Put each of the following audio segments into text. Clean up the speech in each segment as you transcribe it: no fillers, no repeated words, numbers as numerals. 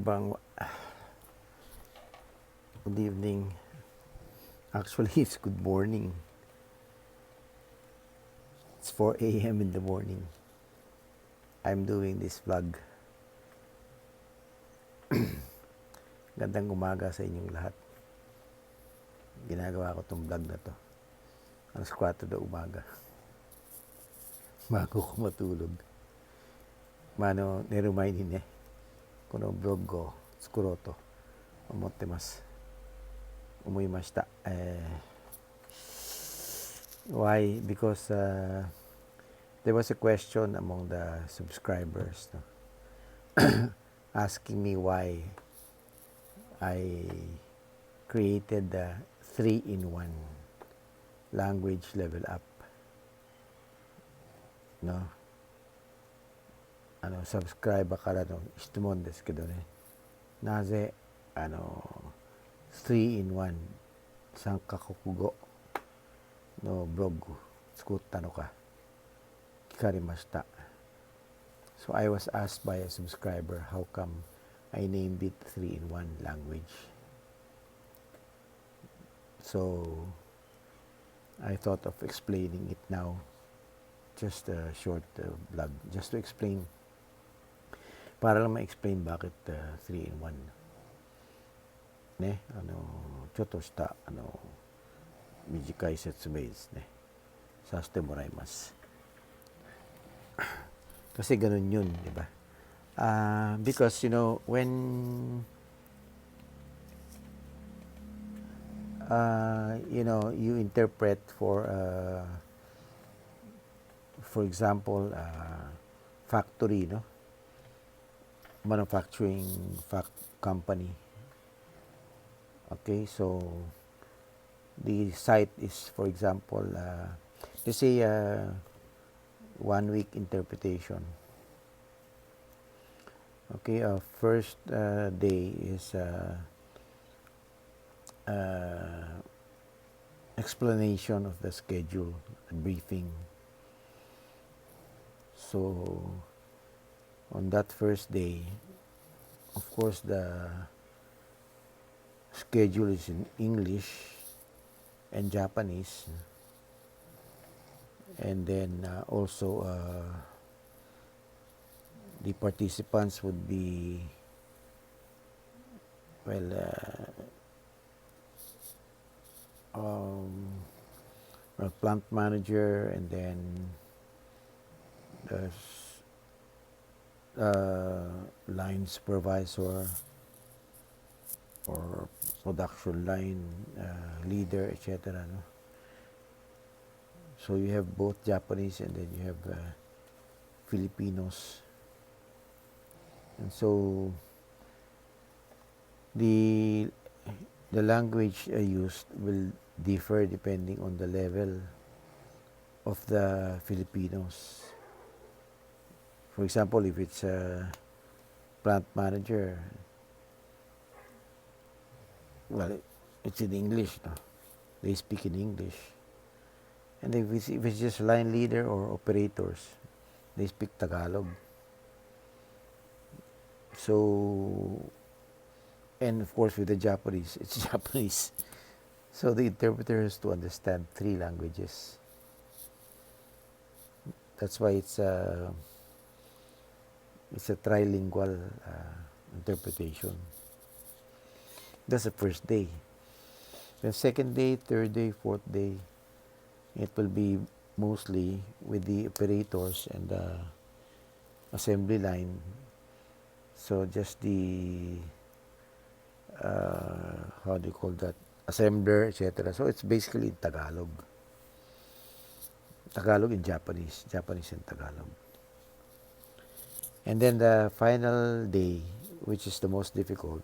bang good evening. Actually, it's good morning. It's 4 a.m. in the morning. I'm doing this vlog. Gandang umaga sa inyong lahat. Ginagawa ko tong vlog na to. Alas 4 na umaga. Bago ko matulog. Mano, niremind din Kuno vlog ko, skuroto. Omottemasu. Umoimashita. Why? Because there was a question among the subscribers, no? Asking me why I created the 3-in-1 language level up. No? Subscribe akara no, 質問ですけどね。なぜ3-in-1 3カ国語のブログ作ったのか聞かれました。So I was asked by a subscriber how come I named it 3-in-1 language. So I thought of explaining it now. Just a short vlog. Just to explain. Para lang ma-explain bakit 3-in-1. Ne? ちょっとした短い説明ですね。させてもらいます。Kasi ganun yun, di ba? Because, when you interpret for example, factory, no? Manufacturing company. Okay, so the site is, for example, let's say 1 week interpretation. Okay, first day is explanation of the schedule, the briefing. So on that first day, of course, the schedule is in English and Japanese, and then also the participants would be a plant manager, and then line supervisor or production line leader, etc. No? So you have both Japanese and then you have Filipinos. And so the language used will differ depending on the level of the Filipinos. For example, if it's a plant manager, well, it's in English, no? They speak in English. And if it's just line leader or operators, they speak Tagalog. So, and of course with the Japanese, it's Japanese. So the interpreter has to understand 3 languages. That's why it's a trilingual interpretation. That's the first day. The second day, third day, fourth day, it will be mostly with the operators and the assembly line. So just the how do you call that? Assembler, etc. So it's basically in Tagalog. Tagalog and Japanese. Japanese and Tagalog. And then the final day, which is the most difficult,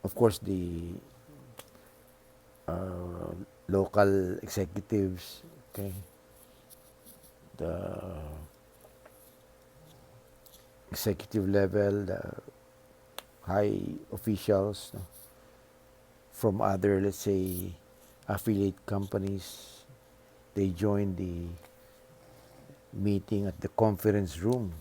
of course, the local executives, okay, the executive level, the high officials, no, from other, let's say, affiliate companies, they join the meeting at the conference room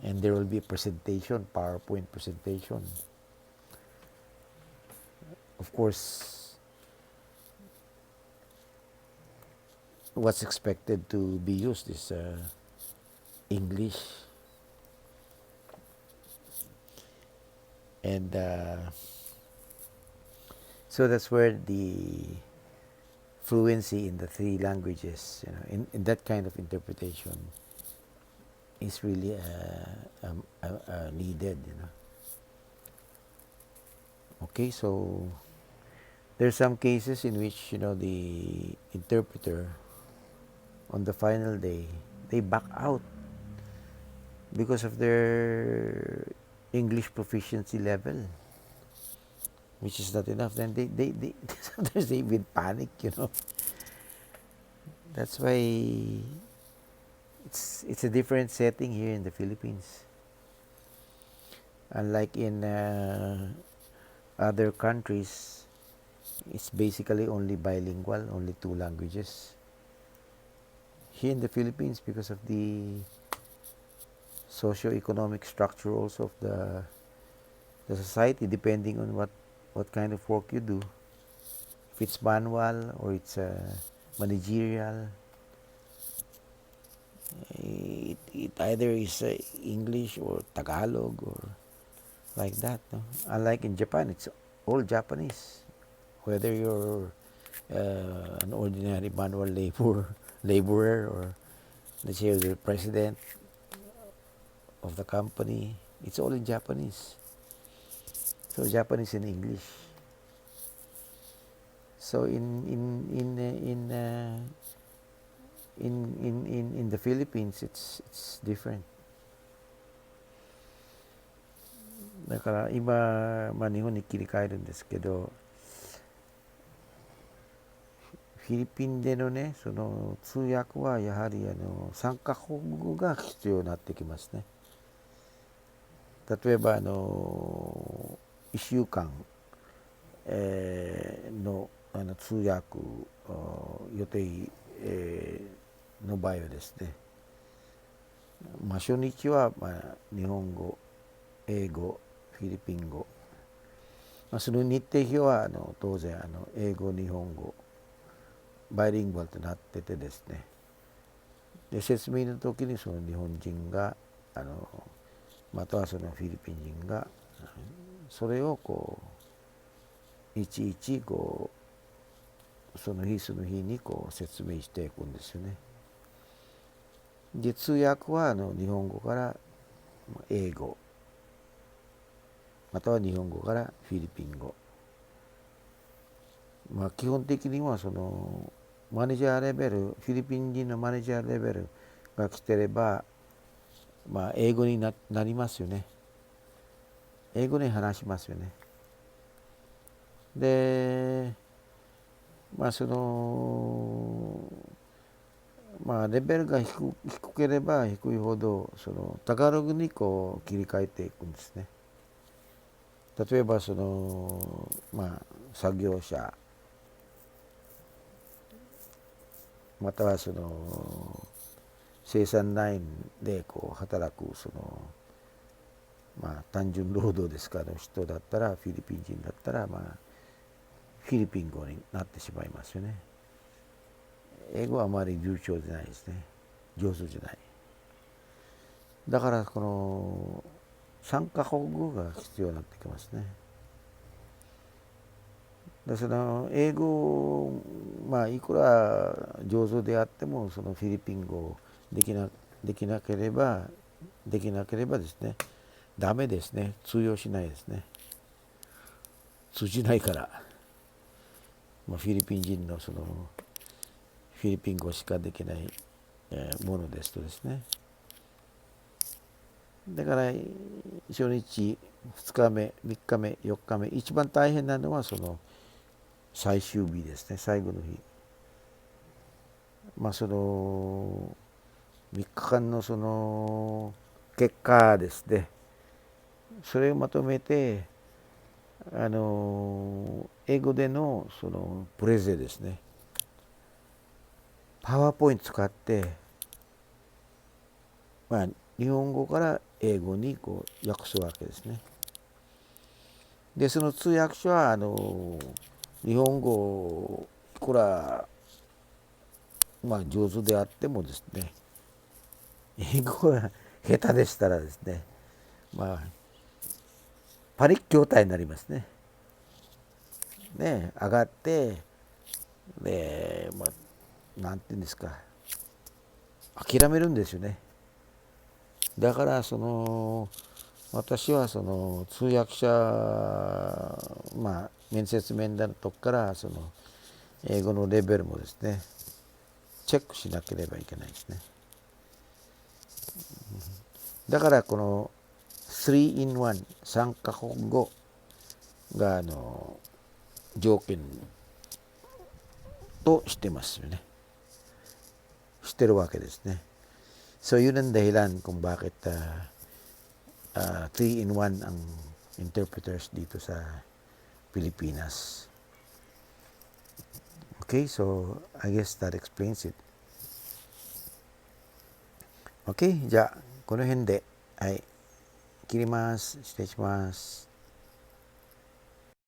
And there will be a presentation, PowerPoint presentation. Of course, what's expected to be used is English. And so that's where the fluency in the three languages, in that kind of interpretation is really needed, Okay, so there's some cases in which, the interpreter on the final day, they back out because of their English proficiency level, which is not enough. Then they sometimes they even panic. That's why it's a different setting here in the Philippines. Unlike in other countries, it's basically only bilingual, only two languages. Here in the Philippines, because of the socio-economic structure also of the society, depending on what kind of work you do, if it's manual or it's managerial, it either is English or Tagalog or like that. No? Unlike in Japan, it's all Japanese. Whether you're an ordinary manual laborer or let's say the president of the company, it's all in Japanese. So Japanese and English. So in the Philippines, it's different. だから今、日本に切り替えるんですけど、フィリピンでのね、その通訳はやはり3カ国語が必要になってきますね。例えば1週間、の通訳予定、の場合はですね、初日は日本語、英語、フィリピン語、その日程表は当然英語、日本語、バイリンガルとなっててですね、で説明の時にその日本人がまたはそのフィリピン人がそれをこういちいちこうその日その日にこう説明していくんですよね。で通訳は日本語から英語または日本語からフィリピン語、基本的にはそのマネージャーレベル、フィリピン人のマネージャーレベルが来てれば、英語に なりますよね。英語に話しますよね。で、そのレベルが低ければ低いほどそのタガログにこう切り替えていくんですね。例えばその作業者またはその生産ラインでこう働くその単純労働ですから人だったらフィリピン人だったらフィリピン語になってしまいますよね。英語はあまり流暢じゃないですね。上手じゃない。だからこの3カ国語が必要になってきますね。でその英語いくら上手であってもそのフィリピン語できなければですねダメですね。通用しないですね。通じないから、フィリピン人のそのフィリピン語しかできない、ものですとですね。だから初日2日目3日目4日目一番大変なのはその最終日ですね。最後の日その3日間のその結果ですね。それをまとめて英語でのそのプレゼですね。パワーポイント使って日本語から英語にこう訳すわけですね。で、その通訳書は日本語いくら上手であってもですね、英語が下手でしたらですね、パニック状態になりますね。上がって、で、なんていうんですか、諦めるんですよね。だから私は通訳者、面接面談のとこから英語のレベルもですね、チェックしなければいけないですね。だからこの3 in 1、3カ国語が条件としてますよね。してるわけですね。So yun ang dahilan kung bakit 3 in 1 ang interpreters dito sa Pilipinas. Okay, so I guess that explains it. Okay, じゃあこの辺で、はい、切ります。失礼します。